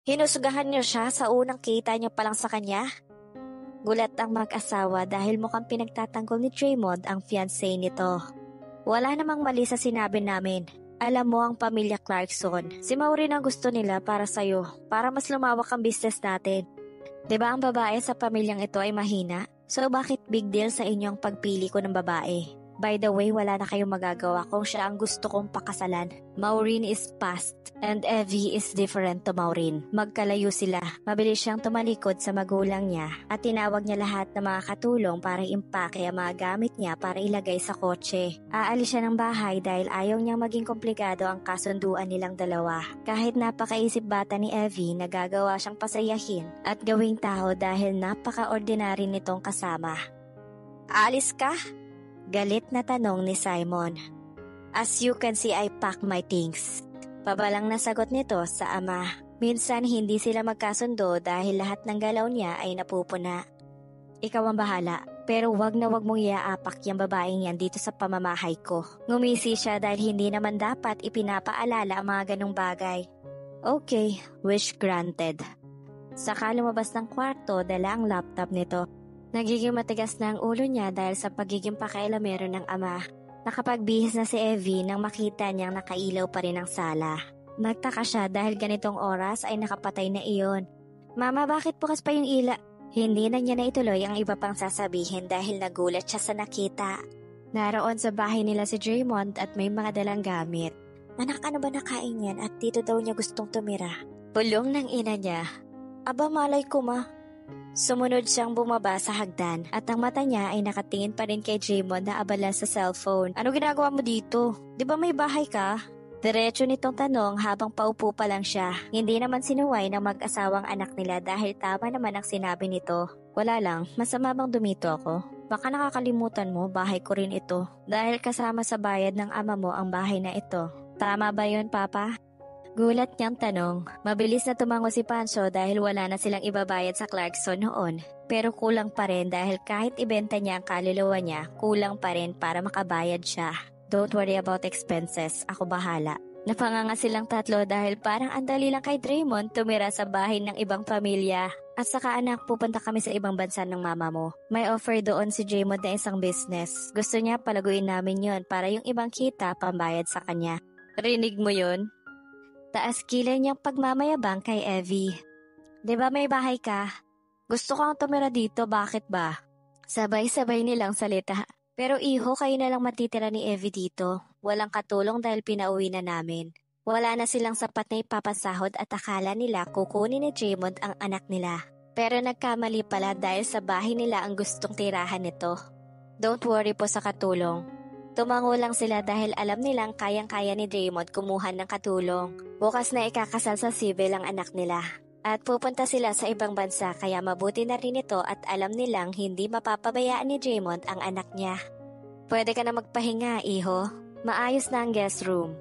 Hinusgahan niyo siya sa unang kita niyo pa lang sa kanya? Gulat ang mag-asawa dahil mukhang pinagtatanggol ni Draymond ang fiancé nito. Wala namang mali sa sinabi namin. Alam mo ang pamilya Clarkson, si Maureen ang gusto nila para sa'yo, para mas lumawak ang business natin. Diba ang babae sa pamilyang ito ay mahina? So bakit big deal sa inyo ang pagpili ko ng babae? By the way, wala na kayong magagawa kung siya ang gusto kong pakasalan. Maureen is past and Evie is different to Maureen. Magkalayo sila. Mabilis siyang tumalikod sa magulang niya at tinawag niya lahat ng mga katulong para impake ang mga gamit niya para ilagay sa kotse. Aalis siya ng bahay dahil ayaw niyang maging komplikado ang kasunduan nilang dalawa. Kahit napakaisip bata ni Evie, nagagawa siyang pasayahin at gawing tao dahil napaka-ordinary nitong kasama. Aalis ka? Galit na tanong ni Simon. As you can see, I pack my things. Pabalang nasagot nito sa ama. Minsan hindi sila magkasundo dahil lahat ng galaw niya ay napupuna. Ikaw ang bahala, pero wag na wag mong iaapak yung babaeng yan dito sa pamamahay ko. Ngumisi siya dahil hindi naman dapat ipinapaalala ang mga ganong bagay. Okay, wish granted. Saka lumabas ng kwarto, dala ang laptop nito. Nagiging matigas na ang ulo niya dahil sa pagiging pakailamero ng ama. Nakapagbihis na si Evie nang makita niyang nakailaw pa rin ang sala. Nagtaka siya dahil ganitong oras ay nakapatay na iyon. Mama, bakit bukas pa yung ila? Hindi na niya naituloy ang iba pang sasabihin dahil nagulat siya sa nakita. Naroon sa bahay nila si Draymond at may mga dalang gamit. Anak, ano ba nakain yan at dito daw niya gustong tumira? Pulong ng ina niya. Aba, malay ko ma. Sumunod siyang bumaba sa hagdan at ang mata niya ay nakatingin pa rin kay Draymond na abala sa cellphone. Ano ginagawa mo dito? Di ba may bahay ka? Diretso nitong tanong habang paupo pa lang siya. Hindi naman sinuway ng mag-asawang anak nila dahil tama naman ang sinabi nito. Wala lang, masama bang dumito ako? Baka nakakalimutan mo, bahay ko rin ito. Dahil kasama sa bayad ng ama mo ang bahay na ito. Tama ba yun, Papa? Gulat niyang tanong. Mabilis na tumango si Pancho dahil wala na silang ibabayad sa Clarkson noon. Pero kulang pa rin dahil kahit ibenta niya ang kaluluwa niya, kulang pa rin para makabayad siya. Don't worry about expenses, ako bahala. Napanganga silang tatlo dahil parang andali lang kay Draymond tumira sa bahay ng ibang pamilya. At saka anak, pupunta kami sa ibang bansa ng mama mo. May offer doon si Draymond na isang business. Gusto niya palaguin namin yon para yung ibang kita pambayad sa kanya. Rinig mo yun? Taas kilay niyang pagmamayabang kay Evie. Diba may bahay ka? Gusto kang tumira dito, bakit ba? Sabay-sabay nilang salita. Pero iho, kayo na lang matitira ni Evie dito. Walang katulong dahil pinauwi na namin. Wala na silang sapat na ipapasahod at akala nila kukunin ni Draymond ang anak nila. Pero nagkamali pala dahil sa bahay nila ang gustong tirahan nito. Don't worry po sa katulong. Tumango lang sila dahil alam nilang kayang-kaya ni Draymond kumuha ng katulong. Bukas na ikakasal sa civil ang anak nila. At pupunta sila sa ibang bansa kaya mabuti na rin ito at alam nilang hindi mapapabayaan ni Draymond ang anak niya. Pwede ka na magpahinga, iho. Maayos na ang guest room.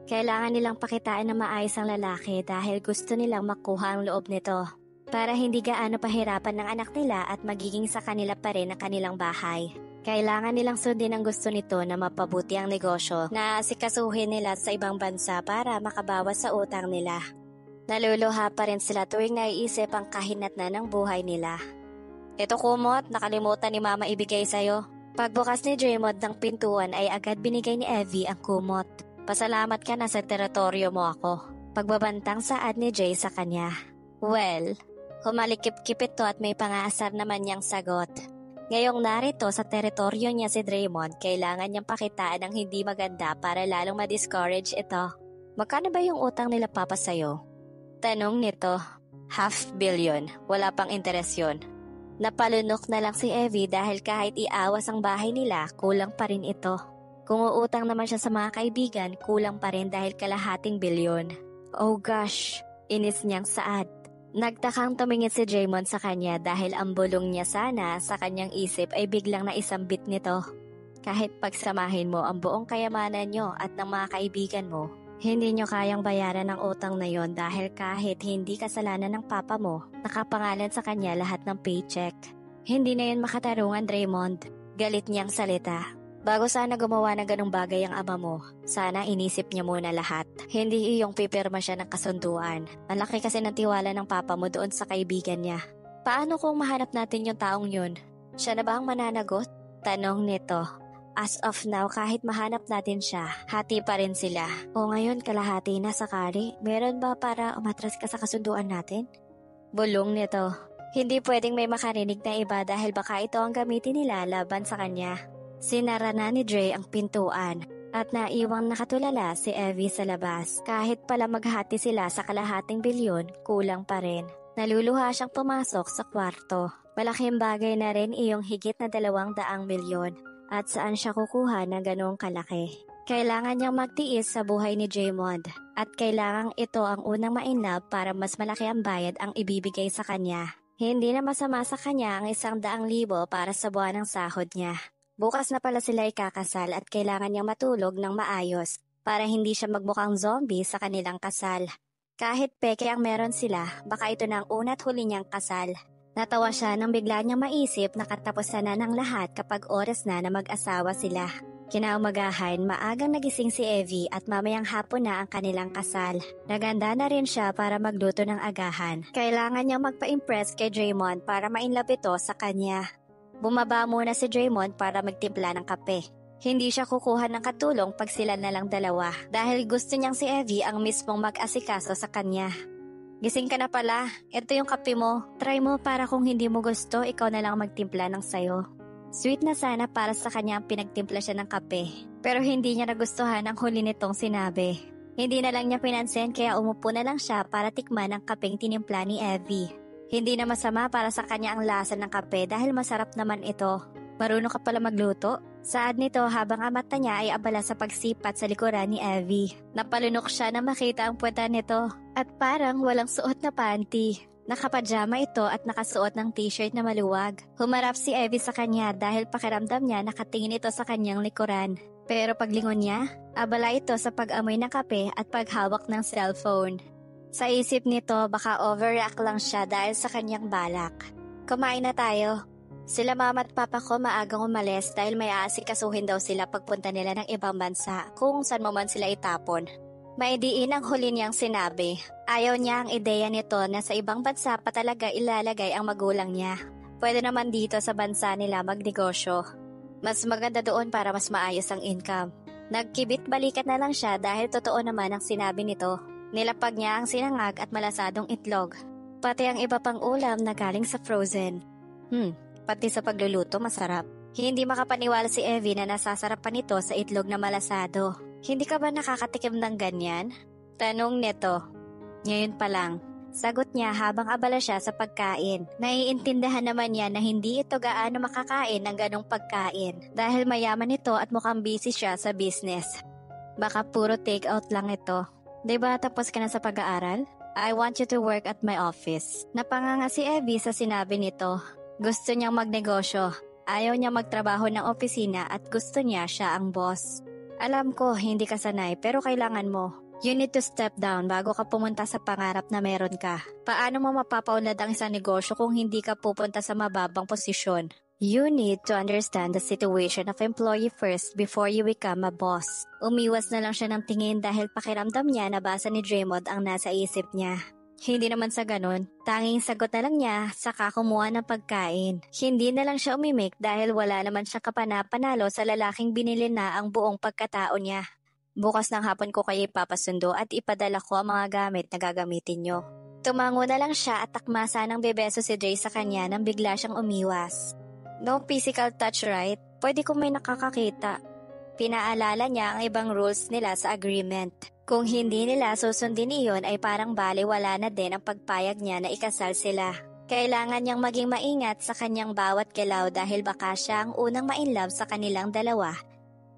Kailangan nilang pakitaan na maayos ang lalaki dahil gusto nilang makuha ang loob nito. Para hindi gaano pahirapan ng anak nila at magiging sa kanila pa rin ang kanilang bahay. Kailangan nilang sundin ang gusto nito na mapabuti ang negosyo na asikasuhin nila sa ibang bansa para makabawas sa utang nila. Naluluha pa rin sila tuwing naiisip ang kahinatnan ng buhay nila. Ito kumot, nakalimutan ni Mama ibigay sa'yo. Pagbukas ni Draymond ng pintuan ay agad binigay ni Evie ang kumot. Pasalamat ka na sa teritoryo mo ako. Pagbabantang saad ni Jay sa kanya. Well, humalikip-kip ito at may pangaasar naman niyang sagot. Ngayong narito sa teritoryo niya si Draymond, kailangan niyang pakitaan ng hindi maganda para lalong ma-discourage ito. Magkano ba yung utang nila Papa sa'yo? Tanong nito. $500 million. Wala pang interes yun. Napalunok na lang si Evie dahil kahit iawas ang bahay nila, kulang pa rin ito. Kung uutang naman siya sa mga kaibigan, kulang pa rin dahil kalahating bilyon. Oh gosh, inis niyang saad. Nagtakang tumingin si Draymond sa kanya dahil ang bulong niya sana sa kanyang isip ay biglang naisambit nito. Kahit pagsamahin mo ang buong kayamanan niyo at ng mga kaibigan mo, hindi niyo kayang bayaran ang utang na yon dahil kahit hindi kasalanan ng papa mo, nakapangalan sa kanya lahat ng paycheck. Hindi na yun makatarungan, Draymond. Galit niyang salita. Bago sana gumawa ng ganong bagay ang ama mo, sana inisip niya muna lahat. Hindi iyong pipirma siya ng kasunduan. Ang laki kasi ng tiwala ng papa mo doon sa kaibigan niya. Paano kung mahanap natin yung taong yun? Siya na ba ang mananagot? Tanong nito. As of now, kahit mahanap natin siya, hati pa rin sila. O ngayon kalahati na sakali, meron ba para umatras ka sa kasunduan natin? Bulong nito. Hindi pwedeng may makarinig na iba dahil baka ito ang gamitin nila laban sa kanya. Sinara na ni Dre ang pintuan at naiwang nakatulala si Evie sa labas. Kahit pala maghati sila sa kalahating bilyon, kulang pa rin. Naluluha siyang pumasok sa kwarto. Malaking bagay na rin iyong higit na 200 milyon. At saan siya kukuha ng ganong kalaki? Kailangan niyang magtiis sa buhay ni Draymond. At kailangang ito ang unang ma-inlove para mas malaki ang bayad ang ibibigay sa kanya. Hindi na masama sa kanya ang 100,000 para sa buwan ng sahod niya. Bukas na pala sila ikakasal at kailangan niyang matulog ng maayos para hindi siya magmukhang zombie sa kanilang kasal. Kahit peke ang meron sila, baka ito na ang una't huli niyang kasal. Natawa siya nang bigla niyang maisip na katapusan na ng lahat kapag oras na mag-asawa sila. Kinaumagahan, maagang nagising si Evie at mamayang hapon na ang kanilang kasal. Naganda na rin siya para magluto ng agahan. Kailangan niyang magpa-impress kay Draymond para ma-inlove ito sa kanya. Bumaba muna si Draymond para magtimpla ng kape. Hindi siya kukuha ng katulong pag sila na lang dalawa dahil gusto niyang si Evie ang mismong mag-asikaso sa kanya. Gising ka na pala, ito yung kape mo. Try mo para kung hindi mo gusto, ikaw na lang magtimpla ng sayo. Sweet na sana para sa kanya ang pinagtimpla siya ng kape. Pero hindi niya nagustuhan ang huli nitong sinabi. Hindi na lang niya pinansin kaya umupo na lang siya para tikman ang kapeng tinimpla ni Evie. Hindi na masama para sa kanya ang lasa ng kape dahil masarap naman ito. Marunong ka pala magluto? Saad nito habang ang mata niya ay abala sa pagsipat sa likuran ni Evie. Napalunok siya na makita ang puweta nito at parang walang suot na panty. Nakapajama ito at nakasuot ng t-shirt na maluwag. Humarap si Evie sa kanya dahil pakiramdam niya nakatingin ito sa kanyang likuran. Pero paglingon niya, abala ito sa pag-amoy ng kape at paghawak ng cellphone. Sa isip nito, baka overreact lang siya dahil sa kanyang balak. Kumain na tayo. Sila mama at papa ko maagang umalis dahil may aasikasuhin daw sila pagpunta nila ng ibang bansa kung saan mo man sila itapon. Maidiin ang huli niyang sinabi. Ayaw niya ang ideya nito na sa ibang bansa pa talaga ilalagay ang magulang niya. Pwede naman dito sa bansa nila magnegosyo. Mas maganda doon para mas maayos ang income. Nagkibit balikat na lang siya dahil totoo naman ang sinabi nito. Nilapag niya ang sinangag at malasadong itlog. Pati ang iba pang ulam na galing sa frozen. Pati sa pagluluto masarap. Hindi makapaniwala si Evie na nasasarapan nito sa itlog na malasado. Hindi ka ba nakakatikim ng ganyan? Tanong nito. Ngayon pa lang. Sagot niya habang abala siya sa pagkain. Naiintindihan naman niya na hindi ito gaano makakain ng ganong pagkain dahil mayaman ito at mukhang busy siya sa business. Baka puro take out lang ito. Diba tapos ka na sa pag-aaral? I want you to work at my office. Napanganga si Evie sa sinabi nito. Gusto niyang magnegosyo. Ayaw niya magtrabaho ng opisina at gusto niya siya ang boss. Alam ko, hindi ka sanay pero kailangan mo. You need to step down bago ka pumunta sa pangarap na meron ka. Paano mo mapapaunlad ang isang negosyo kung hindi ka pupunta sa mababang posisyon? You need to understand the situation of employee first before you become a boss. Umiwas na lang siya ng tingin dahil pakiramdam niya na basa ni Draymond ang nasa isip niya. Hindi naman sa ganun, tanging sagot na lang niya saka kumuha ng pagkain. Hindi na lang siya umimik dahil wala naman siya kapanapanalo sa lalaking binili na ang buong pagkatao niya. Bukas ng hapon ko kayo ipapasundo at ipadala ko ang mga gamit na gagamitin nyo. Tumango na lang siya at takmasa ng bebeso si Dre sa kanya nang bigla siyang umiwas. No physical touch, right? Pwede kung may nakakakita. Pinaalala niya ang ibang rules nila sa agreement. Kung hindi nila susundin iyon ay parang baliwala na din ang pagpayag niya na ikasal sila. Kailangan niyang maging maingat sa kanyang bawat galaw dahil baka siya ang unang ma-inlove sa kanilang dalawa.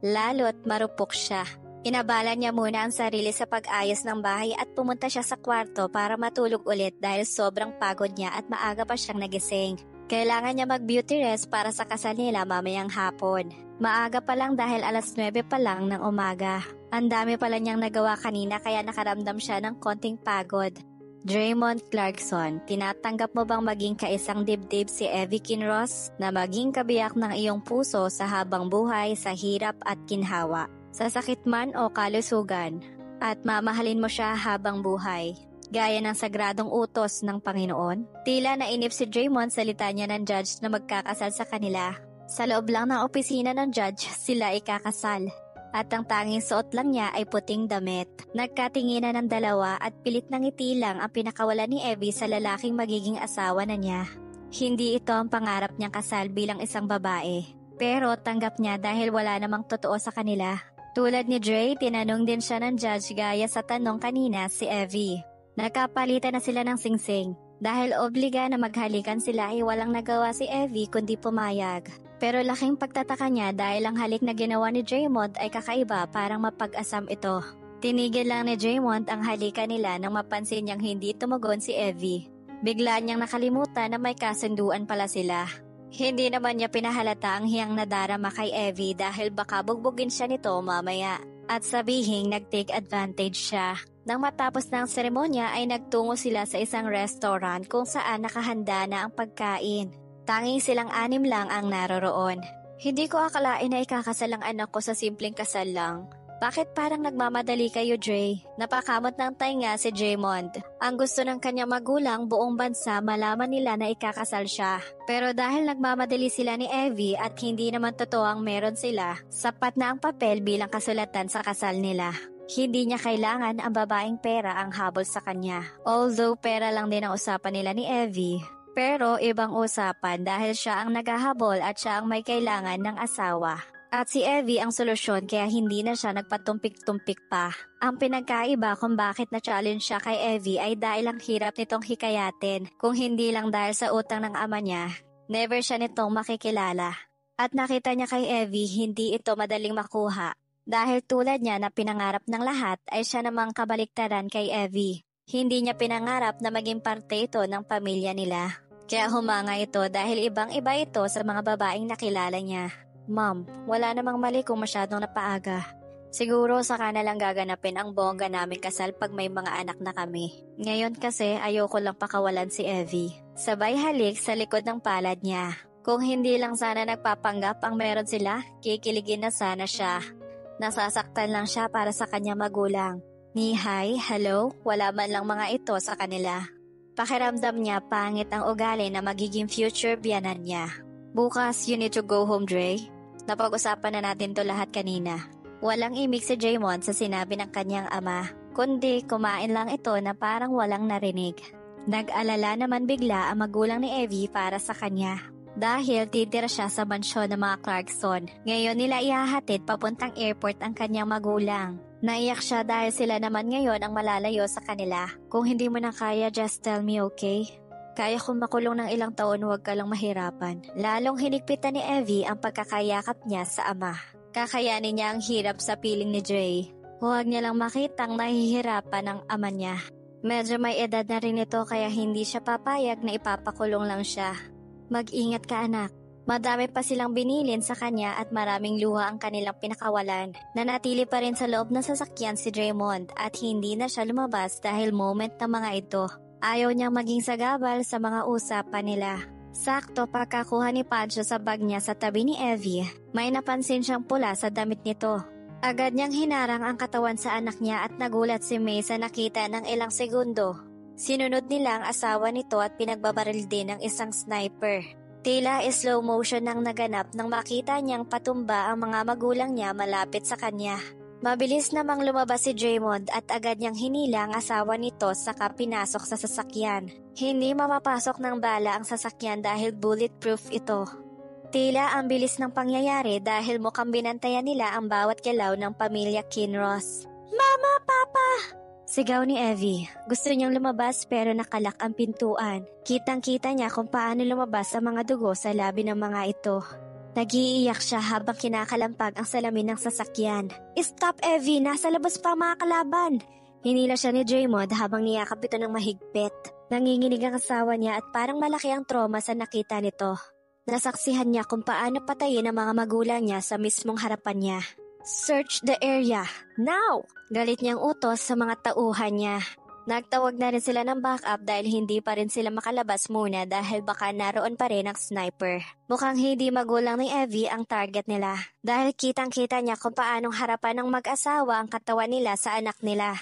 Lalo't marupok siya. Inabala niya muna ang sarili sa pag-ayos ng bahay at pumunta siya sa kwarto para matulog ulit dahil sobrang pagod niya at maaga pa siyang nagising. Kailangan niya mag-beauty rest para sa kasal nila mamayang hapon. Maaga pa lang dahil 9:00 pa lang ng umaga. Ang dami pala niyang nagawa kanina kaya nakaramdam siya ng konting pagod. Draymond Clarkson, tinatanggap mo bang maging kaisang dibdib si Evie Kinross na maging kabiyak ng iyong puso sa habang buhay sa hirap at ginhawa, sa sakit man o kalusugan, at mamahalin mo siya habang buhay, gaya ng sagradong utos ng Panginoon? Tila nainip si Draymond sa litanya ng judge na magkakasal sa kanila. Sa loob lang ng opisina ng judge sila ikakasal. At ang tanging suot lang niya ay puting damit. Nagkatinginan ng dalawa at pilit ng ngiti lang ang pinakawalan ni Evie sa lalaking magiging asawa na niya. Hindi ito ang pangarap niyang kasal bilang isang babae. Pero tanggap niya dahil wala namang totoo sa kanila. Tulad ni Dre, tinanong din siya ng judge gaya sa tanong kanina si Evie. Nagkapalitan na sila ng singsing. Dahil obliga na maghalikan sila ay walang nagawa si Evie kundi pumayag. Pero laking pagtataka niya dahil ang halik na ginawa ni Draymond ay kakaiba, parang mapag-asam ito. Tinigil lang ni Draymond ang halikan nila nang mapansin niyang hindi tumugon si Evie. Bigla niyang nakalimutan na may kasunduan pala sila. Hindi naman niya pinahalata ang hiyang nadarama kay Evie dahil baka bugbugin siya nito mamaya at sabihing nag-take advantage siya. Nang matapos ng seremonya ay nagtungo sila sa isang restaurant kung saan nakahanda na ang pagkain. Tanging silang 6 lang ang naroroon. Hindi ko akalain na ikakasal ang anak ko sa simpleng kasal lang. Bakit parang nagmamadali kayo, Dre? Napakamot ng tainga si Draymond. Ang gusto ng kanyang magulang buong bansa malaman nila na ikakasal siya. Pero dahil nagmamadali sila ni Evie at hindi naman totoo ang meron sila, sapat na ang papel bilang kasulatan sa kasal nila. Hindi niya kailangan ang babaeng pera ang habol sa kanya. Although pera lang din ang usapan nila ni Evie. Pero ibang usapan dahil siya ang naghahabol at siya ang may kailangan ng asawa. At si Evie ang solusyon kaya hindi na siya nagpatumpik-tumpik pa. Ang pinagkaiba kung bakit na-challenge siya kay Evie ay dahil ang hirap nitong hikayatin. Kung hindi lang dahil sa utang ng ama niya, never siya nitong makikilala. At nakita niya kay Evie hindi ito madaling makuha. Dahil tulad niya na pinangarap ng lahat ay siya namang kabaliktaran kay Evie. Hindi niya pinangarap na maging parte ito ng pamilya nila. Kaya humanga ito dahil ibang-iba ito sa mga babaeng nakilala niya. Ma'am, wala namang mali kung masyadong napaaga. Siguro saka na lang gaganapin ang bongga namin kasal pag may mga anak na kami. Ngayon kasi ayoko lang pakawalan si Evie. Sabay halik sa likod ng palad niya. Kung hindi lang sana nagpapanggap ang meron sila, kikiligin na sana siya. Nasasaktan lang siya para sa kanya magulang. Ni hi, hello, wala man lang mga ito sa kanila. Pakiramdam niya pangit ang ugali na magiging future biyanan niya. Bukas, you need to go home, Dre. Napag-usapan na natin to lahat kanina. Walang imik si Draymond sa sinabi ng kanyang ama, kundi kumain lang ito na parang walang narinig. Nag-alala naman bigla ang magulang ni Evie para sa kanya. Dahil titira siya sa mansyon ng mga Clarkson. Ngayon nila ihahatid papuntang airport ang kanyang magulang. Naiyak siya dahil sila naman ngayon ang malalayo sa kanila. Kung hindi mo na kaya, just tell me, okay? Kaya kong makulong ng ilang taon, huwag ka lang mahirapan. Lalong hinigpitan ni Evie ang pagkakayakap niya sa ama. Kakayanin niya ang hirap sa piling ni Dre. Huwag niya lang makitang nahihirapan ang ama niya. Medyo may edad na rin ito kaya hindi siya papayag na ipapakulong lang siya. Mag-ingat ka, anak. Madami pa silang binilin sa kanya at maraming luha ang kanilang pinakawalan. Nanatili pa rin sa loob ng sasakyan si Draymond at hindi na siya lumabas dahil moment ng mga ito. Ayaw niyang maging sagabal sa mga usapan nila. Sakto pagkakuha ni Pancho sa bag niya sa tabi ni Evie, may napansin siyang pula sa damit nito. Agad niyang hinarang ang katawan sa anak niya at nagulat si May sa nakita ng ilang segundo. Sinunod nila ang asawa nito at pinagbabaril din ng isang sniper. Tila slow motion nang naganap nang makita niyang patumba ang mga magulang niya malapit sa kanya. Mabilis namang lumabas si Draymond at agad niyang hinila ang asawa nito saka pinasok sa sasakyan. Hindi mapapasok ng bala ang sasakyan dahil bulletproof ito. Tila ang bilis ng pangyayari dahil mukhang binantayan nila ang bawat galaw ng pamilya Kinross. Mama, Papa! Sigaw ni Evie. Gusto niyang lumabas pero nakalak ang pintuan. Kitang-kita niya kung paano lumabas ang mga dugo sa labi ng mga ito. Nag-iiyak siya habang kinakalampag ang salamin ng sasakyan. Stop, Evie! Nasa labas pa mga kalaban! Hinila siya ni Draymond habang niyakap ito ng mahigpit. Nanginginig ang asawa niya at parang malaki ang trauma sa nakita nito. Nasaksihan niya kung paano patayin ang mga magulang niya sa mismong harapan niya. Search the area, now! Galit niyang utos sa mga tauhan niya. Nagtawag na rin sila ng backup dahil hindi pa rin sila makalabas muna dahil baka naroon pa rin ang sniper. Mukhang hindi magulang ni Evie ang target nila dahil kitang-kita niya kung paanong harapan ng mag-asawa ang katawan nila sa anak nila.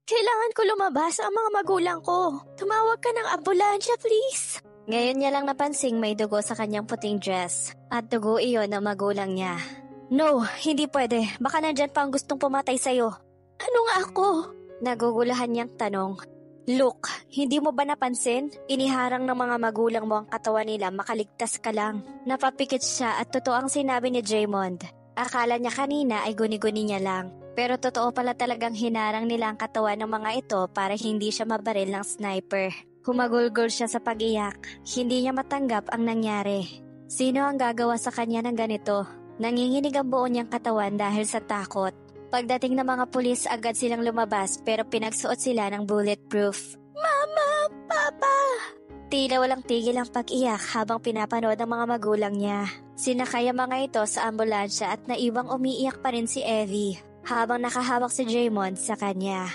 Kailangan ko lumabas ang mga magulang ko. Tumawag ka ng ambulansya, please. Ngayon niya lang napansing may dugo sa kanyang puting dress at dugo iyon ng magulang niya. No, hindi pwede. Baka nandyan pa ang gustong pumatay sa'yo. Ano nga ako? Nagugulahan niyang tanong. Look, hindi mo ba napansin? Iniharang ng mga magulang mo ang katawan nila, makaligtas ka lang. Napapikit siya at totoo ang sinabi ni Draymond. Akala niya kanina ay guni-guni niya lang. Pero totoo pala talagang hinarang nila ang katawan ng mga ito para hindi siya mabaril ng sniper. Humagulgol siya sa pag-iyak. Hindi niya matanggap ang nangyari. Sino ang gagawa sa kanya ng ganito? Nanginginig ang buo niyang katawan dahil sa takot. Pagdating ng mga pulis, agad silang lumabas pero pinagsuot sila ng bulletproof. Mama! Papa! Tila walang tigil ang pag-iyak habang pinapanood ng mga magulang niya. Sinakay ang mga ito sa ambulansya at naiwang umiiyak pa rin si Evie habang nakahawak si Draymond sa kanya.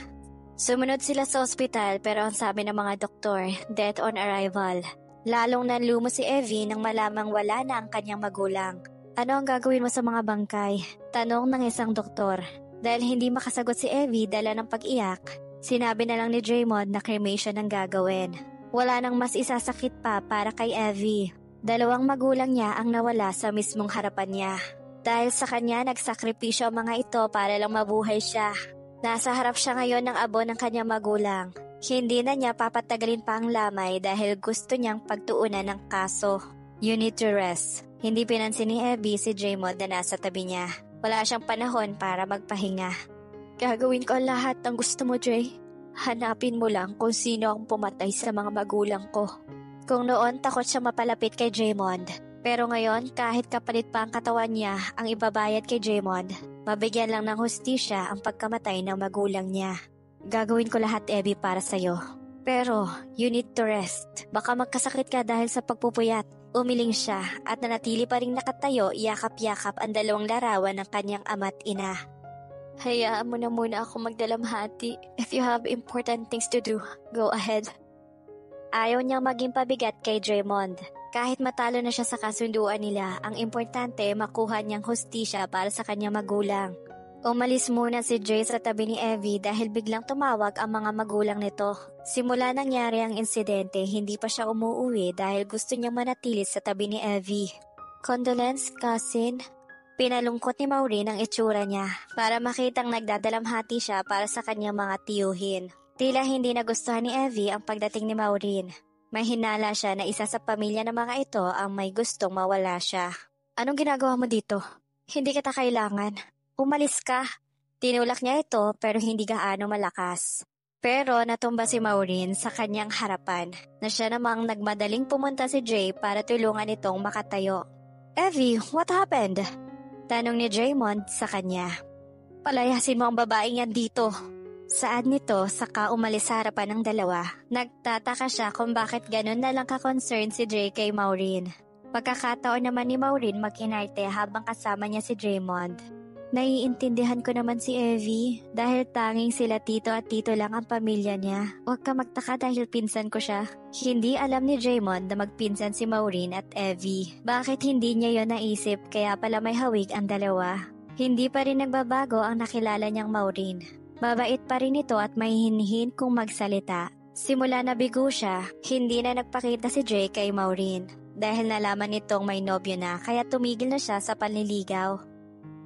Sumunod sila sa ospital pero ang sabi ng mga doktor, death on arrival. Lalong nanlumo si Evie nang malamang wala na ang kanyang magulang. Ano ang gagawin mo sa mga bangkay? Tanong ng isang doktor. Dahil hindi makasagot si Evie dala ng pag-iyak, sinabi na lang ni Draymond na cremation ang gagawin. Wala nang mas isasakit pa para kay Evie. 2 magulang niya ang nawala sa mismong harapan niya. Dahil sa kanya nagsakripisyo ang mga ito para lang mabuhay siya. Nasa harap siya ngayon ng abo ng kanyang magulang. Hindi na niya papatagalin pa ang lamay dahil gusto niyang pagtuunan ng kaso. You need to rest. Hindi pinansin ni Evie si Draymond na nasa tabi niya. Wala siyang panahon para magpahinga. Gagawin ko ang lahat ng gusto mo, Dray. Hanapin mo lang kung sino ang pumatay sa mga magulang ko. Kung noon takot siya mapalapit kay Draymond. Pero ngayon kahit kapalit pa ang katawan niya ang ibabayad kay Draymond, mabigyan lang ng hustisya ang pagkamatay ng magulang niya. Gagawin ko lahat, Evie, para sa'yo. Pero you need to rest. Baka magkasakit ka dahil sa pagpupuyat. Umiling siya at nanatili pa ring nakatayo, yakap-yakap ang 2 larawan ng kanyang ama't ina. Hayaan mo na muna ako magdalamhati. If you have important things to do, go ahead. Ayaw niyang maging pabigat kay Draymond. Kahit matalo na siya sa kasunduan nila, ang importante makuha niyang hustisya para sa kanyang magulang. Umalis muna si Dray sa tabi ni Evie dahil biglang tumawag ang mga magulang nito. Simula nangyari ang insidente, hindi pa siya umuwi dahil gusto niyang manatili sa tabi ni Evie. Condolence, cousin. Pinalungkot ni Maureen ang itsura niya para makitang nagdadalamhati siya para sa kanyang mga tiyuhin. Tila hindi nagustuhan ni Evie ang pagdating ni Maureen. May hinala siya na isa sa pamilya ng mga ito ang may gustong mawala siya. Anong ginagawa mo dito? Hindi kita kailangan. Umalis ka. Tinulak niya ito pero hindi gaano malakas. Pero natumba si Maureen sa kanyang harapan na siya namang nagmadaling pumunta si Jay para tulungan itong makatayo. Evie, what happened? Tanong ni Draymond sa kanya. Palayasin mo ang babaeng yan dito. Saad nito saka umalis sa harapan ng 2. Nagtataka siya kung bakit ganun na lang ka-concern si Jay kay Maureen. Pagkakataon naman ni Maureen mag-inarte habang kasama niya si Draymond. Naiintindihan ko naman si Evie dahil tanging sila tito at tito lang ang pamilya niya. Huwag ka magtaka dahil pinsan ko siya. Hindi alam ni Draymond na magpinsan si Maureen at Evie. Bakit hindi niya yon naisip kaya pala may hawig ang 2? Hindi pa rin nagbabago ang nakilala niyang Maureen. Mabait pa rin ito at may hinhin kung magsalita. Simula na bigo siya, hindi na nagpakita si Jay kay Maureen. Dahil nalaman nitong may nobyo na kaya tumigil na siya sa panliligaw.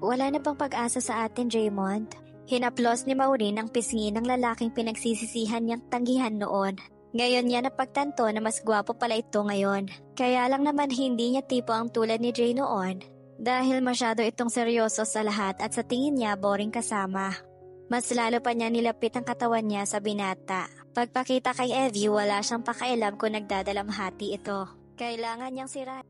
Wala na bang pag-asa sa atin, Draymond? Hinaplos ni Maureen ang pisngi ng lalaking pinagsisisihan niyang tanggihan noon. Ngayon niya napagtanto na mas gwapo pala ito ngayon. Kaya lang naman hindi niya tipo ang tulad ni Jay noon. Dahil masyado itong seryoso sa lahat at sa tingin niya boring kasama. Mas lalo pa niya nilapit ang katawan niya sa binata. Pagpakita kay Evie, wala siyang pakialam kung nagdadalamhati ito. Kailangan niyang sirain.